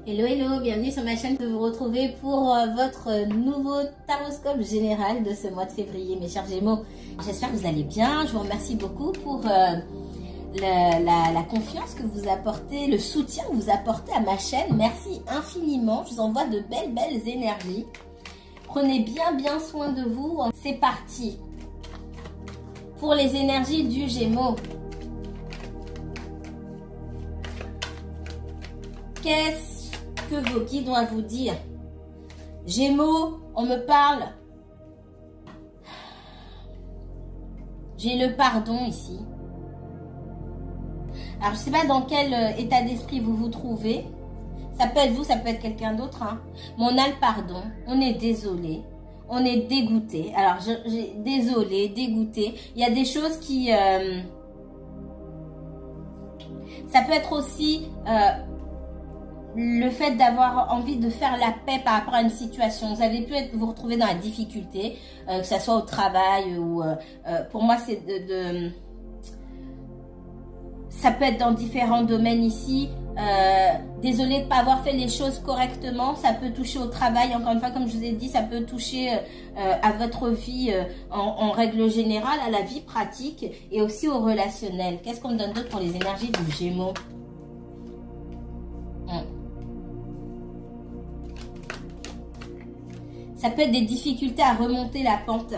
Hello, hello, bienvenue sur ma chaîne de vous retrouver pour votre nouveau taroscope général de ce mois de février, mes chers Gémeaux. J'espère que vous allez bien. Je vous remercie beaucoup pour la confiance que vous apportez, le soutien que vous apportez à ma chaîne. Merci infiniment. Je vous envoie de belles énergies. Prenez bien soin de vous. C'est parti pour les énergies du Gémeaux. Qu'est-ce que vos guides ont à vous dire? Gémeaux, on me parle. J'ai le pardon ici. Alors, je ne sais pas dans quel état d'esprit vous vous trouvez. Ça peut être vous, ça peut être quelqu'un d'autre. Hein. Mais on a le pardon. On est désolé. On est dégoûté. Alors, désolé, dégoûté. Il y a des choses qui... ça peut être aussi... le fait d'avoir envie de faire la paix par rapport à une situation. Vous avez pu vous retrouver dans la difficulté, que ce soit au travail ou... pour moi, c'est ça peut être dans différents domaines ici. Désolé de ne pas avoir fait les choses correctement. Ça peut toucher au travail. Encore une fois, comme je vous ai dit, ça peut toucher à votre vie en règle générale, à la vie pratique et aussi au relationnel. Qu'est-ce qu'on me donne d'autre pour les énergies du Gémeaux? Ça peut être des difficultés à remonter la pente,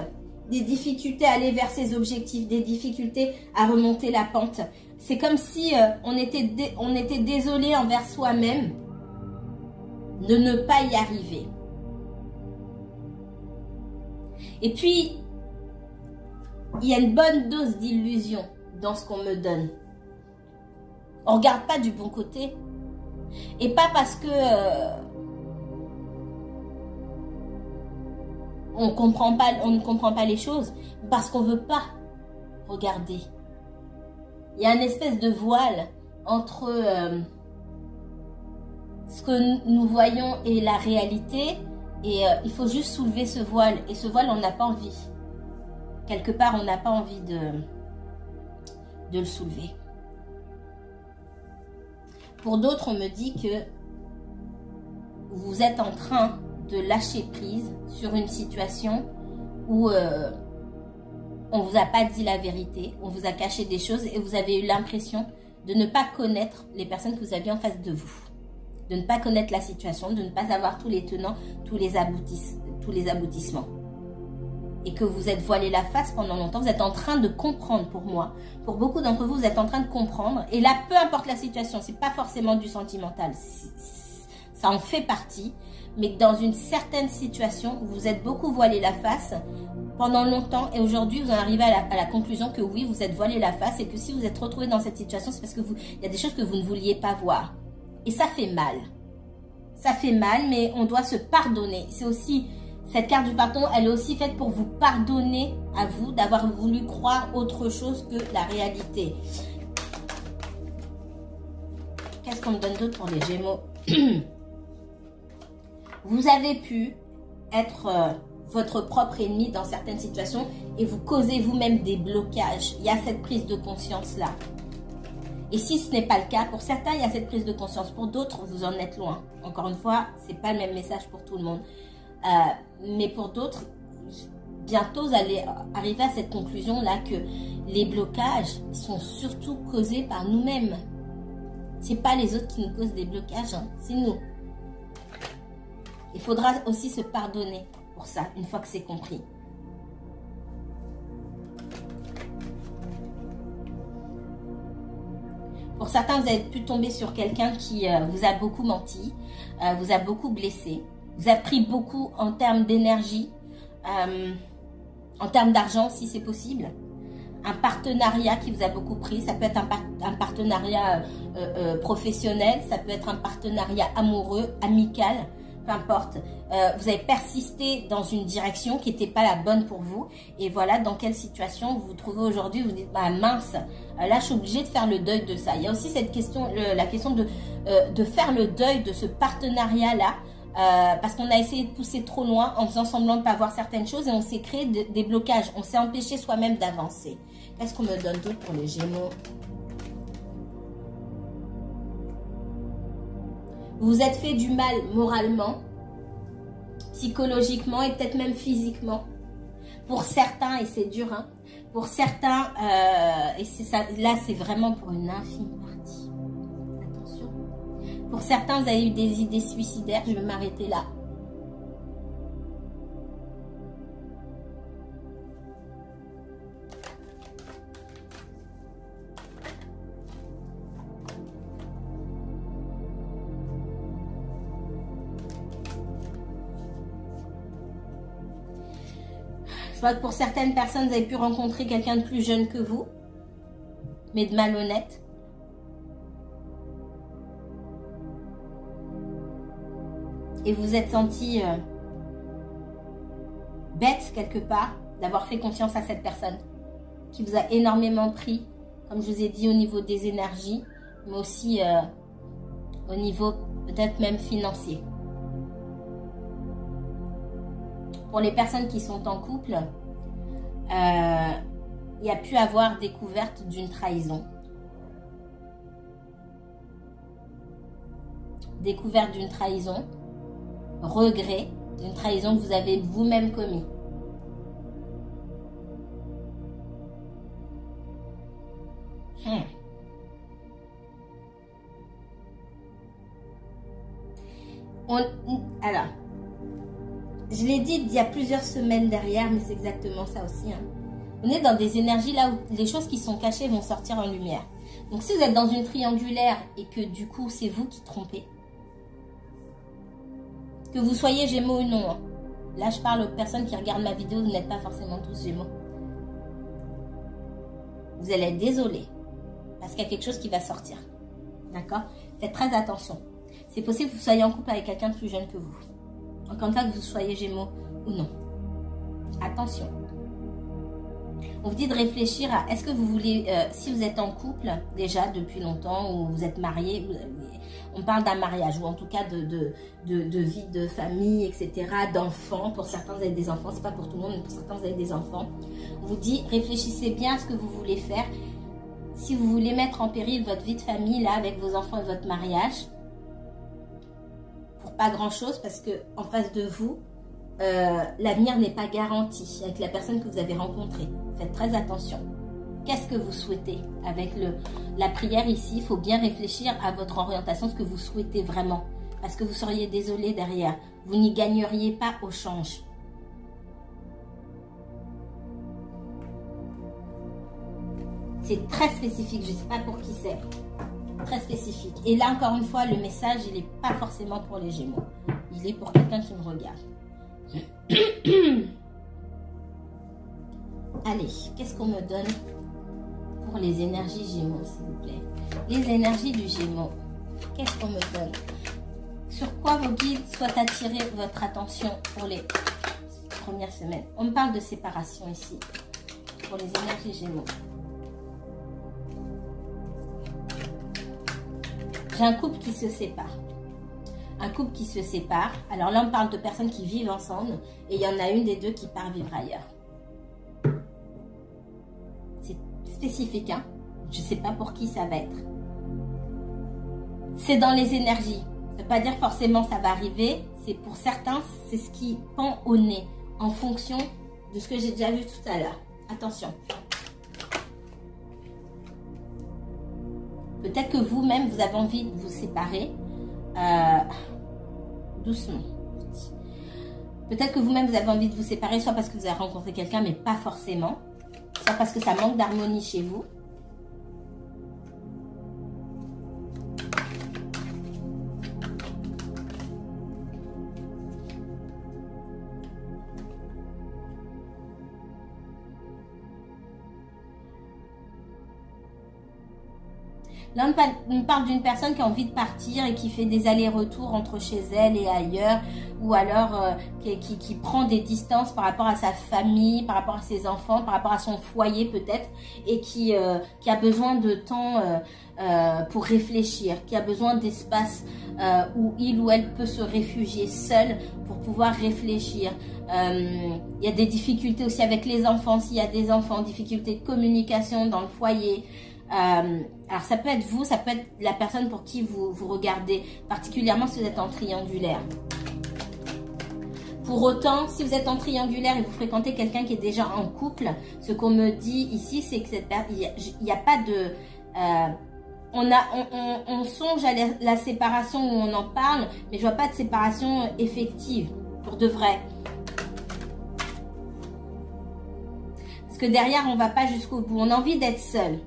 des difficultés à aller vers ses objectifs, des difficultés à remonter la pente. C'est comme si on était désolé envers soi-même de ne pas y arriver. Et puis, il y a une bonne dose d'illusion dans ce qu'on me donne. On ne regarde pas du bon côté. Et pas parce que... on ne comprend pas les choses parce qu'on ne veut pas regarder. Il y a une espèce de voile entre ce que nous voyons et la réalité. Et il faut juste soulever ce voile. Et ce voile, on n'a pas envie. Quelque part, on n'a pas envie de le soulever. Pour d'autres, on me dit que vous êtes en train de lâcher prise sur une situation où on vous a pas dit la vérité, on vous a caché des choses et vous avez eu l'impression de ne pas connaître les personnes que vous aviez en face de vous, de ne pas connaître la situation, de ne pas avoir tous les tenants, tous les aboutissements. Et que vous êtes voilé la face pendant longtemps, vous êtes en train de comprendre pour moi. Pour beaucoup d'entre vous, vous êtes en train de comprendre. Et là, peu importe la situation, c'est pas forcément du sentimental, ça en fait partie. Mais dans une certaine situation, vous êtes beaucoup voilé la face pendant longtemps et aujourd'hui, vous en arrivez à la conclusion que oui, vous êtes voilé la face et que si vous êtes retrouvé dans cette situation, c'est parce que il y a des choses que vous ne vouliez pas voir. Et ça fait mal. Ça fait mal, mais on doit se pardonner. C'est aussi, cette carte du pardon, elle est aussi faite pour vous pardonner à vous d'avoir voulu croire autre chose que la réalité. Qu'est-ce qu'on me donne d'autre pour les Gémeaux? Vous avez pu être votre propre ennemi dans certaines situations et vous causez vous-même des blocages. Il y a cette prise de conscience-là. Et si ce n'est pas le cas, pour certains, il y a cette prise de conscience. Pour d'autres, vous en êtes loin. Encore une fois, ce n'est pas le même message pour tout le monde. Mais pour d'autres, bientôt, vous allez arriver à cette conclusion-là que les blocages sont surtout causés par nous-mêmes. Ce n'est pas les autres qui nous causent des blocages, hein, c'est nous. Il faudra aussi se pardonner pour ça, une fois que c'est compris. Pour certains, vous avez pu tomber sur quelqu'un qui vous a beaucoup menti, vous a beaucoup blessé, vous a pris beaucoup en termes d'énergie, en termes d'argent si c'est possible. Un partenariat qui vous a beaucoup pris, ça peut être un partenariat professionnel, ça peut être un partenariat amoureux, amical. Peu importe, vous avez persisté dans une direction qui n'était pas la bonne pour vous. Et voilà dans quelle situation vous vous trouvez aujourd'hui. Vous dites, bah mince, là je suis obligée de faire le deuil de ça. Il y a aussi cette question, la question de faire le deuil de ce partenariat-là. Parce qu'on a essayé de pousser trop loin en faisant semblant de ne pas voir certaines choses. Et on s'est créé des blocages. On s'est empêché soi-même d'avancer. Qu'est-ce qu'on me donne d'autre pour les Gémeaux? Vous vous êtes fait du mal moralement, psychologiquement et peut-être même physiquement. Pour certains, et c'est dur, hein, pour certains, et c'est ça, là c'est vraiment pour une infime partie. Attention. Pour certains, vous avez eu des idées suicidaires, je vais m'arrêter là. Je vois que pour certaines personnes, vous avez pu rencontrer quelqu'un de plus jeune que vous, mais de malhonnête. Et vous vous êtes senti bête quelque part d'avoir fait confiance à cette personne qui vous a énormément pris, comme je vous ai dit, au niveau des énergies, mais aussi au niveau peut-être même financier. Pour les personnes qui sont en couple, il y a pu avoir découverte d'une trahison. Découverte d'une trahison, regret d'une trahison que vous avez vous-même commis. Alors, je l'ai dit il y a plusieurs semaines derrière, mais c'est exactement ça aussi. Hein. On est dans des énergies là où les choses qui sont cachées vont sortir en lumière. Donc si vous êtes dans une triangulaire et que du coup c'est vous qui trompez, que vous soyez Gémeaux ou non, hein. Là je parle aux personnes qui regardent ma vidéo, vous n'êtes pas forcément tous Gémeaux. Vous allez être désolé parce qu'il y a quelque chose qui va sortir. D'accord? Faites très attention. C'est possible que vous soyez en couple avec quelqu'un de plus jeune que vous. Encore une fois, que vous soyez Gémeaux ou non. Attention. On vous dit de réfléchir à, est-ce que vous voulez, si vous êtes en couple déjà depuis longtemps ou vous êtes marié, on parle d'un mariage ou en tout cas de vie de famille, etc., d'enfants. Pour certains, vous avez des enfants, c'est pas pour tout le monde, mais pour certains, vous avez des enfants. On vous dit, réfléchissez bien à ce que vous voulez faire. Si vous voulez mettre en péril votre vie de famille là avec vos enfants et votre mariage, pas grand chose parce que en face de vous l'avenir n'est pas garanti avec la personne que vous avez rencontrée. Faites très attention. Qu'est-ce que vous souhaitez avec la prière ici? Il faut bien réfléchir à votre orientation, ce que vous souhaitez vraiment, parce que vous seriez désolé derrière, vous n'y gagneriez pas au change. C'est très spécifique, je ne sais pas pour qui c'est. Très spécifique. Et là, encore une fois, le message, il n'est pas forcément pour les Gémeaux. Il est pour quelqu'un qui me regarde. Allez, qu'est-ce qu'on me donne pour les énergies Gémeaux, s'il vous plaît? Les énergies du Gémeaux. Qu'est-ce qu'on me donne? Sur quoi vos guides souhaitent attirer votre attention pour les premières semaines? On me parle de séparation ici, pour les énergies Gémeaux. J'ai un couple qui se sépare. Un couple qui se sépare. Alors là, on parle de personnes qui vivent ensemble. Et il y en a une des deux qui part vivre ailleurs. C'est spécifique, hein. Je ne sais pas pour qui ça va être. C'est dans les énergies. Ça ne veut pas dire forcément ça va arriver. C'est pour certains, c'est ce qui pend au nez. En fonction de ce que j'ai déjà vu tout à l'heure. Attention. Peut-être que vous-même, vous avez envie de vous séparer. Doucement. Peut-être que vous-même, vous avez envie de vous séparer, soit parce que vous avez rencontré quelqu'un, mais pas forcément. Soit parce que ça manque d'harmonie chez vous. Là, on parle d'une personne qui a envie de partir et qui fait des allers-retours entre chez elle et ailleurs, ou alors qui prend des distances par rapport à sa famille, par rapport à ses enfants, par rapport à son foyer peut-être, et qui a besoin de temps pour réfléchir, qui a besoin d'espace où il ou elle peut se réfugier seul pour pouvoir réfléchir. Il y a des difficultés aussi avec les enfants, s'il y a des enfants, difficultés de communication dans le foyer. Alors ça peut être vous, ça peut être la personne pour qui vous regardez, particulièrement si vous êtes en triangulaire. Pour autant, si vous êtes en triangulaire et vous fréquentez quelqu'un qui est déjà en couple, ce qu'on me dit ici, c'est que il n'y a pas de... on songe à la séparation où on en parle, mais je vois pas de séparation effective, pour de vrai. Parce que derrière, on va pas jusqu'au bout. On a envie d'être seul.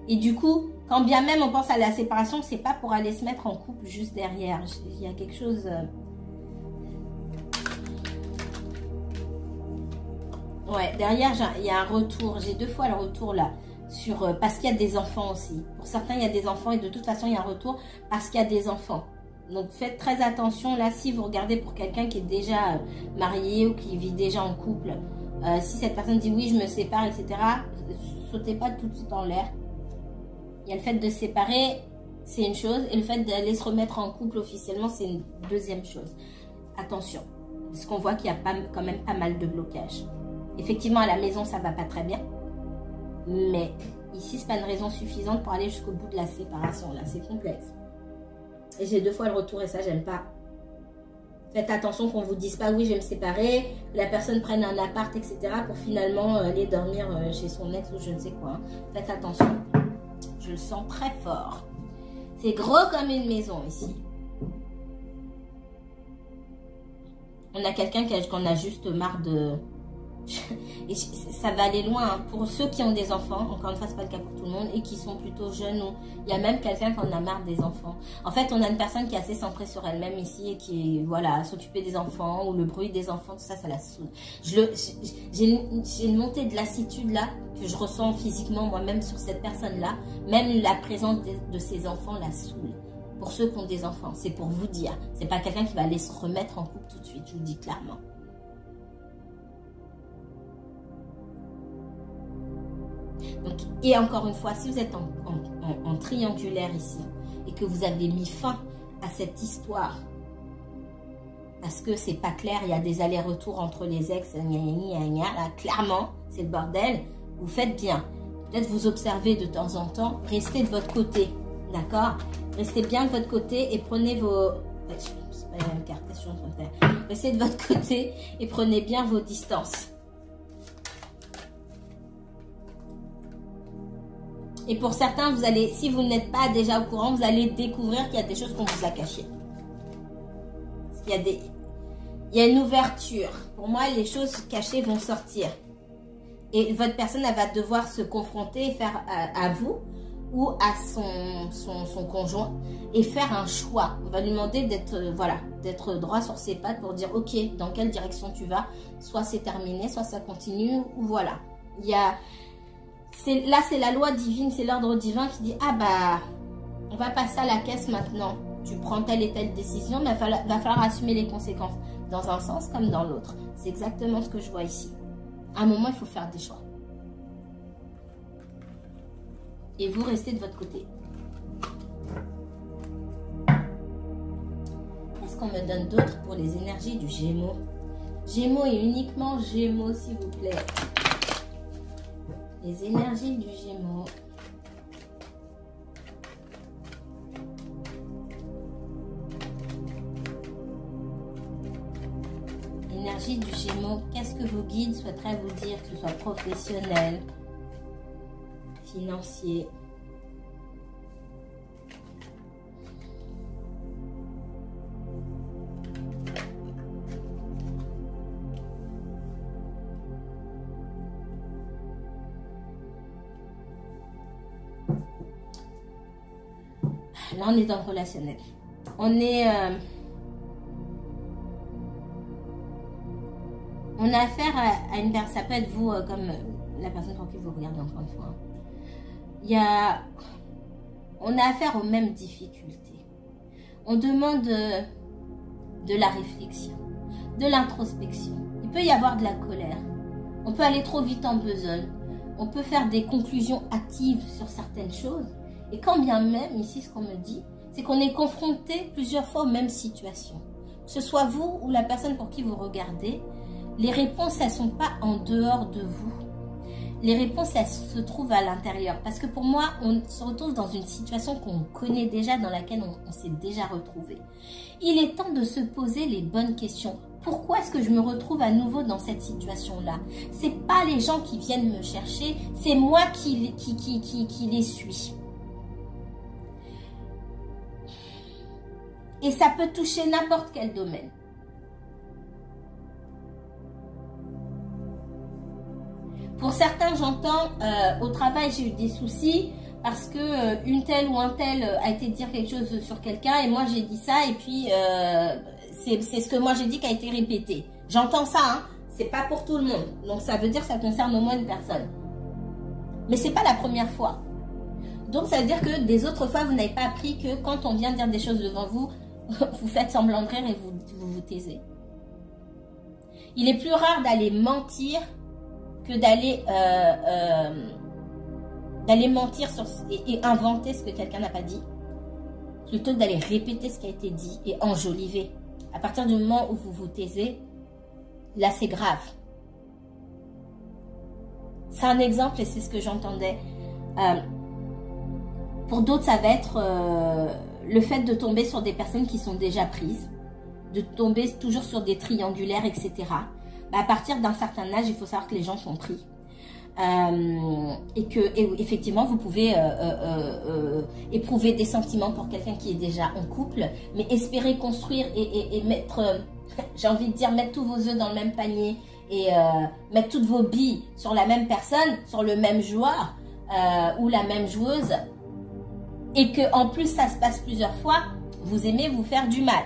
Et du coup, quand bien même on pense à la séparation, c'est pas pour aller se mettre en couple juste derrière. Il y a quelque chose... Ouais, derrière, il y a un retour. J'ai 2 fois le retour là. Parce qu'il y a des enfants aussi. Pour certains, il y a des enfants et de toute façon, il y a un retour parce qu'il y a des enfants. Donc, faites très attention là si vous regardez pour quelqu'un qui est déjà marié ou qui vit déjà en couple. Si cette personne dit oui, je me sépare, etc., sautez pas tout de suite en l'air. Il y a le fait de se séparer, c'est une chose. Et le fait d'aller se remettre en couple officiellement, c'est une deuxième chose. Attention. Parce qu'on voit qu'il y a quand même pas mal de blocages. Effectivement, à la maison, ça va pas très bien. Mais ici, c'est pas une raison suffisante pour aller jusqu'au bout de la séparation. Là, c'est complexe. Et j'ai 2 fois le retour et ça, j'aime pas. Faites attention qu'on vous dise pas oui, je vais me séparer. Que la personne prenne un appart, etc. pour finalement aller dormir chez son ex ou je ne sais quoi. Hein. Faites attention. Je le sens très fort. C'est gros comme une maison ici. On a quelqu'un qu'on a juste marre de... Et ça va aller loin hein. Pour ceux qui ont des enfants, encore une fois c'est pas le cas pour tout le monde, et qui sont plutôt jeunes, ou il y a même quelqu'un qui en a marre des enfants. En fait on a une personne qui est assez centrée sur elle-même ici et qui voilà, s'occuper des enfants ou le bruit des enfants, tout ça, ça la saoule. J'ai une montée de lassitude là que je ressens physiquement moi-même sur cette personne là. Même la présence de ses enfants la saoule. Pour ceux qui ont des enfants, c'est pour vous dire, c'est pas quelqu'un qui va aller se remettre en couple tout de suite, je vous le dis clairement. Donc, et encore une fois, si vous êtes en triangulaire ici et que vous avez mis fin à cette histoire parce que c'est pas clair, il y a des allers-retours entre les ex, là, clairement, c'est le bordel, vous faites bien. Peut-être vous observez de temps en temps, restez de votre côté, d'accord? Restez bien de votre côté et prenez vos... C'est pas la même carte, je suis en train de faire. Restez de votre côté et prenez bien vos distances. Et pour certains, vous allez, si vous n'êtes pas déjà au courant, vous allez découvrir qu'il y a des choses qu'on vous a cachées. Parce qu'il y a une ouverture. Pour moi, les choses cachées vont sortir. Et votre personne, elle va devoir se confronter et faire à vous ou à son conjoint et faire un choix. On va lui demander d'être droit sur ses pattes pour dire ok, dans quelle direction tu vas. Soit c'est terminé, soit ça continue, ou voilà. Là, c'est la loi divine, c'est l'ordre divin qui dit ah bah, on va passer à la caisse maintenant. Tu prends telle et telle décision, mais il va falloir assumer les conséquences dans un sens comme dans l'autre. C'est exactement ce que je vois ici. À un moment, il faut faire des choix. Et vous restez de votre côté. Qu'est-ce qu'on me donne d'autre pour les énergies du Gémeaux? Gémeaux et uniquement Gémeaux, s'il vous plaît. Les énergies du Gémeaux. Énergie du Gémeaux. Qu'est-ce que vos guides souhaiteraient vous dire, que ce soit professionnel, financier? Là, on est dans le relationnel. On a affaire à une personne, ça peut être vous comme la personne pour qui vous regardez encore une fois. On a affaire aux mêmes difficultés. On demande de la réflexion, de l'introspection. Il peut y avoir de la colère. On peut aller trop vite en besogne. On peut faire des conclusions hâtives sur certaines choses. Et quand bien même, ici, ce qu'on me dit, c'est qu'on est confronté plusieurs fois aux mêmes situations. Que ce soit vous ou la personne pour qui vous regardez, les réponses, elles ne sont pas en dehors de vous. les réponses, elles se trouvent à l'intérieur. Parce que pour moi, on se retrouve dans une situation qu'on connaît déjà, dans laquelle on s'est déjà retrouvé. Il est temps de se poser les bonnes questions. Pourquoi est-ce que je me retrouve à nouveau dans cette situation-là? C'est pas les gens qui viennent me chercher, c'est moi qui les suis. Et ça peut toucher n'importe quel domaine. Pour certains, j'entends, au travail, j'ai eu des soucis parce que une telle ou un tel a été dire quelque chose sur quelqu'un et moi, j'ai dit ça et puis c'est ce que moi, j'ai dit qui a été répété. J'entends ça, hein, c'est pas pour tout le monde. Donc, ça veut dire que ça concerne au moins une personne. Mais c'est pas la première fois. Donc, ça veut dire que des autres fois, vous n'avez pas appris que quand on vient dire des choses devant vous, vous faites semblant de rire et vous taisez. Il est plus rare d'aller mentir que d'aller mentir et inventer ce que quelqu'un n'a pas dit, plutôt que d'aller répéter ce qui a été dit et enjoliver. À partir du moment où vous vous taisez, là c'est grave. C'est un exemple et c'est ce que j'entendais. Pour d'autres, ça va être le fait de tomber sur des personnes qui sont déjà prises, de tomber toujours sur des triangulaires, etc. À partir d'un certain âge, il faut savoir que les gens sont pris. Et effectivement, vous pouvez éprouver des sentiments pour quelqu'un qui est déjà en couple, mais espérer construire et mettre, j'ai envie de dire, mettre tous vos œufs dans le même panier et mettre toutes vos billes sur la même personne, sur le même joueur ou la même joueuse, et que en plus ça se passe plusieurs fois, vous aimez vous faire du mal.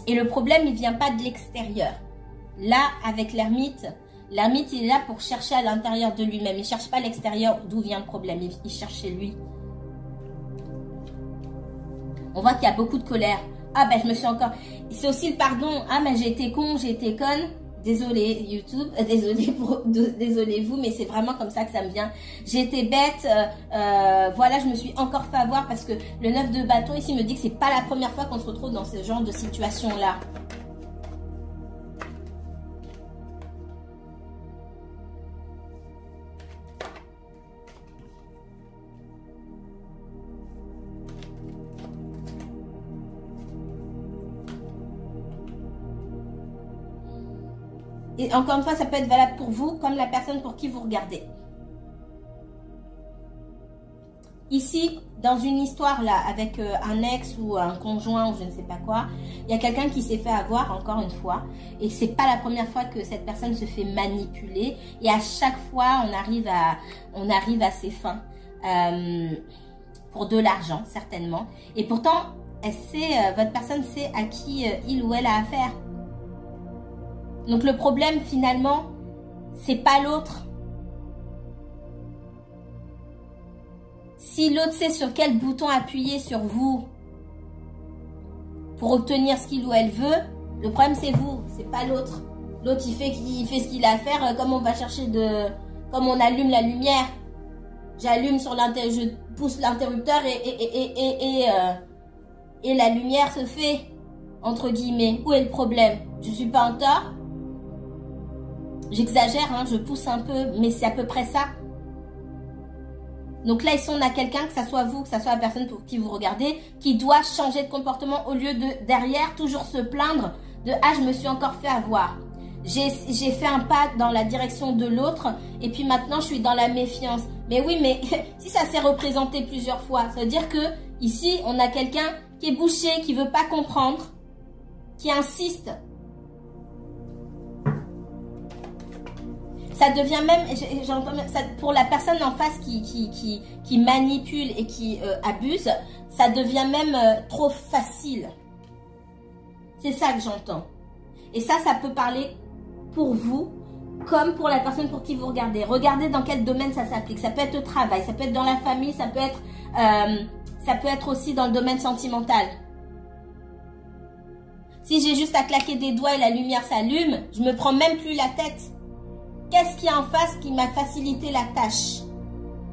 Et le problème, il vient pas de l'extérieur. Là, avec l'ermite, l'ermite, il est là pour chercher à l'intérieur de lui-même. Il ne cherche pas à l'extérieur d'où vient le problème. Il cherche chez lui. On voit qu'il y a beaucoup de colère. Ah ben, je me suis encore... C'est aussi le pardon. Ah mais j'ai été con, j'ai été conne. Désolé YouTube, désolé vous, mais c'est vraiment comme ça que ça me vient. J'ai été bête, voilà, je me suis encore fait avoir parce que le 9 de bâton ici me dit que c'est pas la première fois qu'on se retrouve dans ce genre de situation-là. Et encore une fois, ça peut être valable pour vous comme la personne pour qui vous regardez. Ici, dans une histoire là, avec un ex ou un conjoint ou je ne sais pas quoi, il y a quelqu'un qui s'est fait avoir encore une fois. Et c'est pas la première fois que cette personne se fait manipuler. Et à chaque fois, on arrive à ses fins. Pour de l'argent, certainement. Et pourtant, votre personne sait à qui il ou elle a affaire. Donc le problème finalement, c'est pas l'autre. Si l'autre sait sur quel bouton appuyer sur vous pour obtenir ce qu'il ou elle veut, le problème c'est vous, c'est pas l'autre. L'autre il fait ce qu'il a à faire, comme on va chercher comme on allume la lumière. J'allume sur l'interrupteur, je pousse l'interrupteur et la lumière se fait, entre guillemets. Où est le problème? Je suis pas en tort. J'exagère, hein, je pousse un peu, mais c'est à peu près ça. Donc là, ici, on a quelqu'un, que ça soit vous, que ça soit la personne pour qui vous regardez, qui doit changer de comportement au lieu de, derrière, toujours se plaindre de « Ah, je me suis encore fait avoir. J'ai fait un pas dans la direction de l'autre et puis maintenant, je suis dans la méfiance. » Mais oui, mais si ça s'est représenté plusieurs fois, ça veut dire que ici, on a quelqu'un qui est bouché, qui veut pas comprendre, qui insiste. Ça devient même, pour la personne en face qui manipule et qui abuse, ça devient même trop facile. C'est ça que j'entends. Et ça peut parler pour vous comme pour la personne pour qui vous regardez. Regardez dans quel domaine ça s'applique. Ça peut être au travail, ça peut être dans la famille, ça peut être aussi dans le domaine sentimental. Si j'ai juste à claquer des doigts et la lumière s'allume, je me prends même plus la tête. Qu'est-ce qu'il y a en face qui m'a facilité la tâche?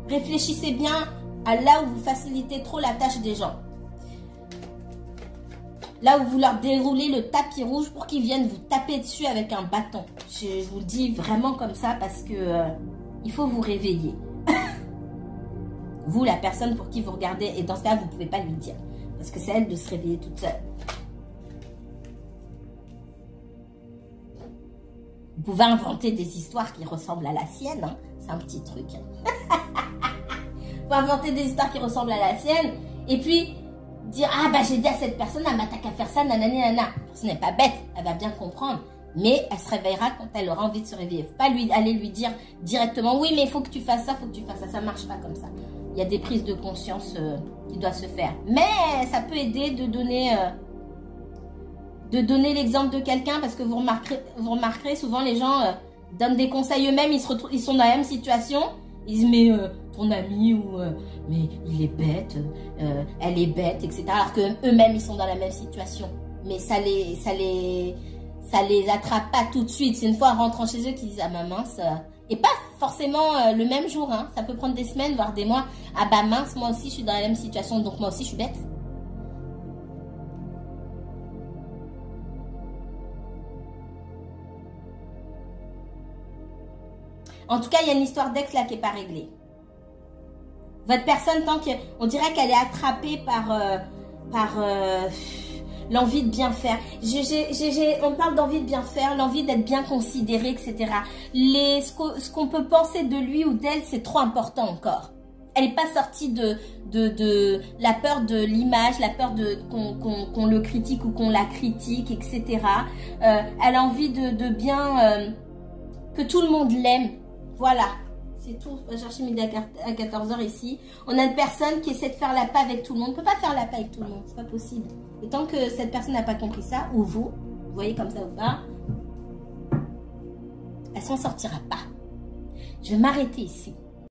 Réfléchissez bien à là où vous facilitez trop la tâche des gens. Là où vous leur déroulez le tapis rouge pour qu'ils viennent vous taper dessus avec un bâton. Je vous le dis vraiment comme ça parce que il faut vous réveiller. Vous, la personne pour qui vous regardez, et dans ce cas, vous ne pouvez pas lui dire. Parce que c'est elle de se réveiller toute seule. Vous pouvez inventer des histoires qui ressemblent à la sienne. Hein. C'est un petit truc. Vous pouvez inventer des histoires qui ressemblent à la sienne. Et puis, dire, ah bah j'ai dit à cette personne, ah bah t'as qu'à faire ça, nanani, nanana. La personne n'est pas bête, elle va bien comprendre. Mais elle se réveillera quand elle aura envie de se réveiller. Il ne faut pas aller lui dire directement, oui mais il faut que tu fasses ça, il faut que tu fasses ça. Ça ne marche pas comme ça. Il y a des prises de conscience qui doivent se faire. Mais ça peut aider de donner l'exemple de quelqu'un parce que vous remarquerez souvent les gens donnent des conseils eux-mêmes, ils sont dans la même situation. Ils disent mais ton ami ou mais il est bête, elle est bête, etc. Alors que eux-mêmes ils sont dans la même situation. Mais ça les attrape pas tout de suite. C'est une fois en rentrant chez eux qu'ils disent ah ma mince. Et pas forcément le même jour, hein. Ça peut prendre des semaines, voire des mois. Ah bah mince, moi aussi je suis dans la même situation, donc moi aussi je suis bête. En tout cas, il y a une histoire d'ex là qui n'est pas réglée. Votre personne, tant qu'on dirait qu'elle est attrapée par l'envie de bien faire. On parle d'envie de bien faire, l'envie d'être bien considéré, etc. Ce qu'on peut penser de lui ou d'elle, c'est trop important encore. Elle n'est pas sortie de la peur de l'image, la peur qu'on le critique ou qu'on la critique, etc. Elle a envie de bien... que tout le monde l'aime. Voilà. C'est tout. On va chercher midi à 14 h ici. On a une personne qui essaie de faire la paix avec tout le monde. On ne peut pas faire la paix avec tout le monde. C'est pas possible. Et tant que cette personne n'a pas compris ça, ou vous voyez comme ça ou pas, elle s'en sortira pas. Je vais m'arrêter ici.